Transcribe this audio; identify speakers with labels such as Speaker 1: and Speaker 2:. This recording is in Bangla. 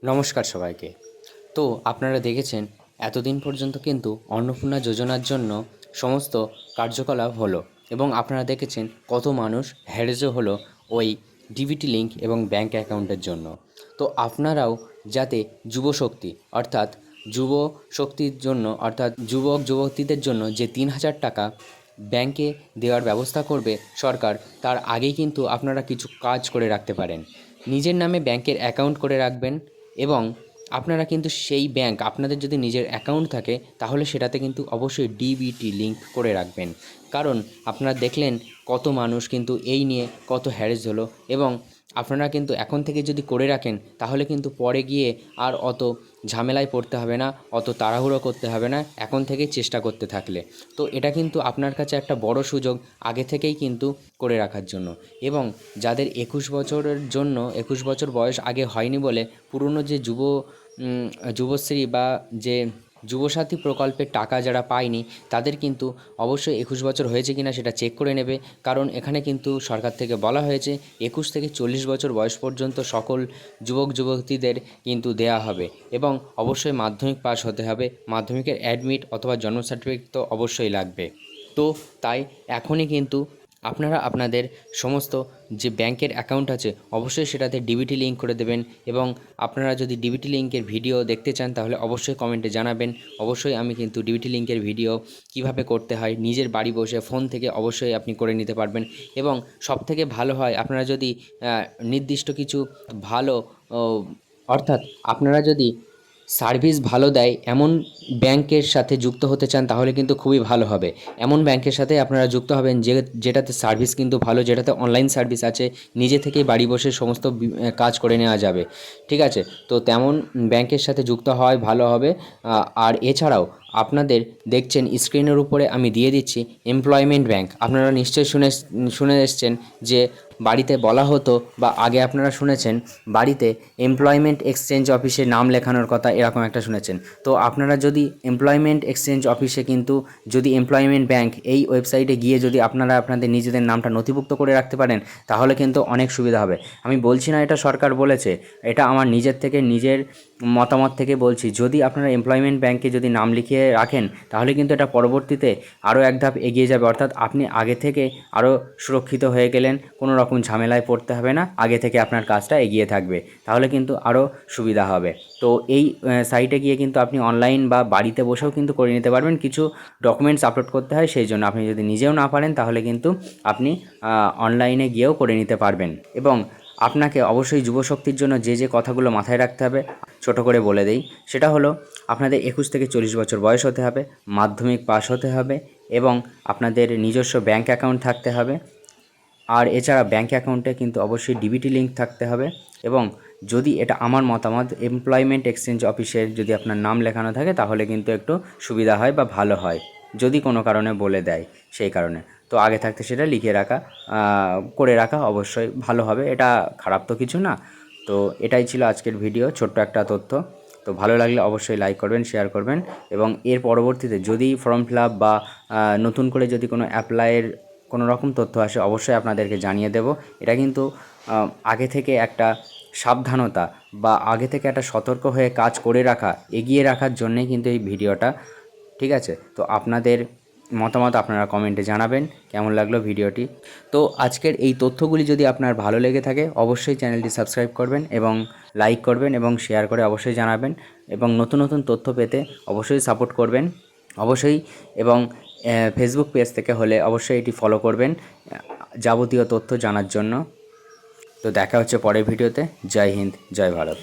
Speaker 1: নমস্কার সবাইকে। তো আপনারা দেখেছেন এতদিন পর্যন্ত কিন্তু অন্নপূর্ণা যোজনার জন্য সমস্ত কার্যকলাপ হলো এবং আপনারা দেখেছেন কত মানুষ হ্যারেসও হলো ওই ডিবিটি লিঙ্ক এবং ব্যাঙ্ক অ্যাকাউন্টের জন্য। তো আপনারাও যাতে যুবশক্তি অর্থাৎ যুব শক্তির জন্য অর্থাৎ যুবক যুবতীদের জন্য যে ৩,০০০ টাকা ব্যাঙ্কে দেওয়ার ব্যবস্থা করবে সরকার, তার আগেই কিন্তু আপনারা কিছু কাজ করে রাখতে পারেন। নিজের নামে ব্যাঙ্কের অ্যাকাউন্ট করে রাখবেন এবং আপনারা কিন্তু সেই ব্যাঙ্ক, আপনাদের যদি নিজের অ্যাকাউন্ট থাকে তাহলে সেটাতে কিন্তু অবশ্যই ডিবিটি লিঙ্ক করে রাখবেন। কারণ আপনারা দেখলেন কত মানুষ কিন্তু এই নিয়ে কত হ্যারেস হলো এবং আপনারা কিন্তু এখন থেকে যদি করে রাখেন তাহলে কিন্তু পরে গিয়ে আর অত ঝামেলায় পড়তে হবে না, অত তাড়াহুড়ো করতে হবে না এখন থেকেই চেষ্টা করতে থাকলে। তো এটা কিন্তু আপনার কাছে একটা বড় সুযোগ আগে থেকেই কিন্তু করে রাখার জন্য। এবং যাদের ২১ বছরের জন্য ২১ বছর বয়স আগে হয়নি বলে পুরনো যে যুবশ্রী বা যে যুবসাথী প্রকল্পের টাকা যারা পায়নি তাদের কিন্তু অবশ্যই ২১ বছর হয়েছে কিনা সেটা চেক করে নেবে। কারণ এখানে কিন্তু সরকার থেকে বলা হয়েছে ২১ থেকে ৪০ বছর বয়স পর্যন্ত সকল যুবক যুবতীদের কিন্তু দেয়া হবে এবং অবশ্যই মাধ্যমিক পাস হতে হবে। মাধ্যমিকের অ্যাডমিট অথবা জন্ম সার্টিফিকেট তো অবশ্যই লাগবে। তো তাই এখনই কিন্তু আপনারা আপনাদের সমস্ত যে ব্যাংকের অ্যাকাউন্ট আছে অবশ্যই সেটাতে ডিবিটি লিঙ্ক করে দেবেন এবং আপনারা যদি ডিবিটি লিঙ্কের ভিডিও দেখতে চান তাহলে অবশ্যই কমেন্টে জানাবেন। অবশ্যই আমি কিন্তু ডিবিটি লিঙ্কের ভিডিও কিভাবে করতে হয় নিজের বাড়ি বসে ফোন থেকে অবশ্যই আপনি করে নিতে পারবেন। এবং সবথেকে ভালো হয় আপনারা যদি নির্দিষ্ট কিছু ভালো ও, অর্থাৎ আপনারা যদি সার্ভিস ভালো দেয় এমন ব্যাংকের সাথে যুক্ত হতে চান তাহলে কিন্তু খুবই ভালো হবে। এমন ব্যাংকের সাথে আপনারা যুক্ত হবেন যেটাতে সার্ভিস কিন্তু ভালো, যেটাতে অনলাইন সার্ভিস আছে, নিজে থেকেই বাড়ি বসে সমস্ত কাজ করে নেওয়া যাবে। ঠিক আছে? তো তেমন ব্যাংকের সাথে যুক্ত হওয়াই ভালো হবে। আর এছাড়াও আপনাদের দেখছেন স্ক্রিনের উপরে আমি দিয়ে দিচ্ছি এমপ্লয়মেন্ট ব্যাংক। আপনারা নিশ্চয়ই শুনে এসছেন যে বাড়িতে বলা হতো বা আগে আপনারা শুনেছেন বাড়িতে এমপ্লয়মেন্ট এক্সচেঞ্জ অফিসে নাম লেখানোর কথা, এরকম একটা শুনেছেন। তো আপনারা যদি এমপ্লয়মেন্ট এক্সচেঞ্জ অফিসে কিন্তু যদি এমপ্লয়মেন্ট ব্যাংক এই ওয়েবসাইটে গিয়ে যদি আপনারা আপনাদের নিজেদের নামটা নথিভুক্ত করে রাখতে পারেন তাহলে কিন্তু অনেক সুবিধা হবে। আমি বলছি না এটা সরকার বলেছে, এটা আমার নিজের থেকে নিজের মতামত থেকে বলছি। যদি আপনারা এমপ্লয়মেন্ট ব্যাংকে যদি নাম লিখিয়ে রাখেন তাহলে কিন্তু এটা পরবর্তীতে আরও এক ধাপ এগিয়ে যাবে, অর্থাৎ আপনি আগে থেকে আরও সুরক্ষিত হয়ে গেলেন, কোনো রকম ঝামেলায় পড়তে হবে না, আগে থেকে আপনার কাজটা এগিয়ে থাকবে, তাহলে কিন্তু আরও সুবিধা হবে। তো এই সাইটে গিয়ে কিন্তু আপনি অনলাইন বা বাড়িতে বসেও কিন্তু করে নিতে পারবেন। কিছু ডকুমেন্টস আপলোড করতে হয়, সেই জন্য আপনি যদি নিজেও না পারেন তাহলে কিন্তু আপনি অনলাইনে গিয়েও করে নিতে পারবেন। এবং আপনাকে অবশ্যই যুবশক্তির জন্য যে কথাগুলো মাথায় রাখতে হবে ছোট করে বলে দেই। সেটা হলো আপনাদের ২১ থেকে ৪০ বছর বয়স হতে হবে, মাধ্যমিক পাস হতে হবে এবং আপনাদের নিজস্ব ব্যাঙ্ক অ্যাকাউন্ট থাকতে হবে। আর এছাড়া ব্যাঙ্ক অ্যাকাউন্টে কিন্তু অবশ্যই ডিবিটি লিঙ্ক থাকতে হবে। এবং যদি এটা আমার মতামত, এমপ্লয়মেন্ট এক্সচেঞ্জ অফিসের যদি আপনার নাম লেখানো থাকে তাহলে কিন্তু একটু সুবিধা হয় বা ভালো হয়, যদি কোনো কারণে বলে দেয় সেই কারণে। তো আগে থাকতে সেটা লিখে রাখা, করে রাখা অবশ্যই ভালো হবে, এটা খারাপ তো কিছু না। তো এটাই ছিল আজকের ভিডিও, ছোট্ট একটা তথ্য। তো ভালো লাগলে অবশ্যই লাইক করবেন, শেয়ার করবেন এবং এর পরবর্তীতে যদি ফর্ম ফিল আপ বা নতুন করে যদি কোনো অ্যাপ্লাইয়ের কোনো রকম তথ্য আসে অবশ্যই আপনাদেরকে জানিয়ে দেব। এটা কিন্তু আগে থেকে একটা সাবধানতা বা আগে থেকে একটা সতর্ক হয়ে কাজ করে রাখা, এগিয়ে রাখার জন্যেই কিন্তু এই ভিডিওটা। ঠিক আছে? তো আপনাদের মতামত আপনারা কমেন্টে জানাবেন কেমন লাগলো ভিডিওটি। তো আজকের এই তথ্যগুলি যদি আপনার ভালো লেগে থাকে অবশ্যই চ্যানেলটি সাবস্ক্রাইব করবেন এবং লাইক করবেন এবং শেয়ার করে অবশ্যই জানাবেন এবং নতুন নতুন তথ্য পেতে অবশ্যই সাপোর্ট করবেন অবশ্যই। এবং ফেসবুক পেজ থেকে হলে অবশ্যই এটি ফলো করবেন যাবতীয় তথ্য জানার জন্য। তো দেখা হচ্ছে পরের ভিডিওতে। জয় হিন্দ, জয় ভারত।